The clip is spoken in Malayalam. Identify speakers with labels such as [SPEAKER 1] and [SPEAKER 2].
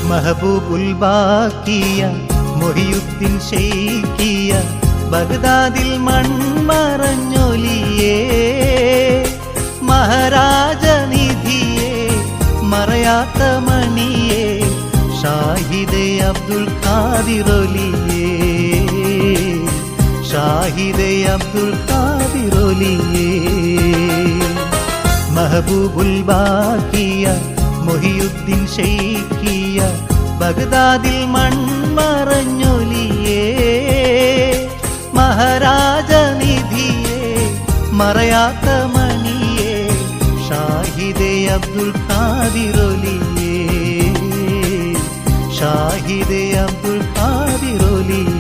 [SPEAKER 1] മഹബൂബുൽ ബാക്കിയ മൊഹിയുദ്ദീൻ ഷെയ്ഖിയ ബഗ്ദാദിൽ മൺമറഞ്ഞൊലിയേ മഹാരാജനിധിയേ മറയാത്ത മണിയേ ഷാഹിദേ അബ്ദുൽ ഖാദിറൊലിയേ ഷാഹിദേ അബ്ദുൽ ഖാദിറൊലിയേ മഹബൂബുൽ ബാക്കിയ മൊഹിയുദ്ദീൻ ഷെയ്ഖിയ ബഗ്ദാദിൽ മൺമറഞ്ഞൊലിയേ മഹാരാജനിധിയേ മറയാത്ത മണിയേ ഷാഹിദേ അബ്ദുൽ ഖാദിറൊലിയേ ഷാഹിദേ അബ്ദുൽ ഖാദിറൊലിയേ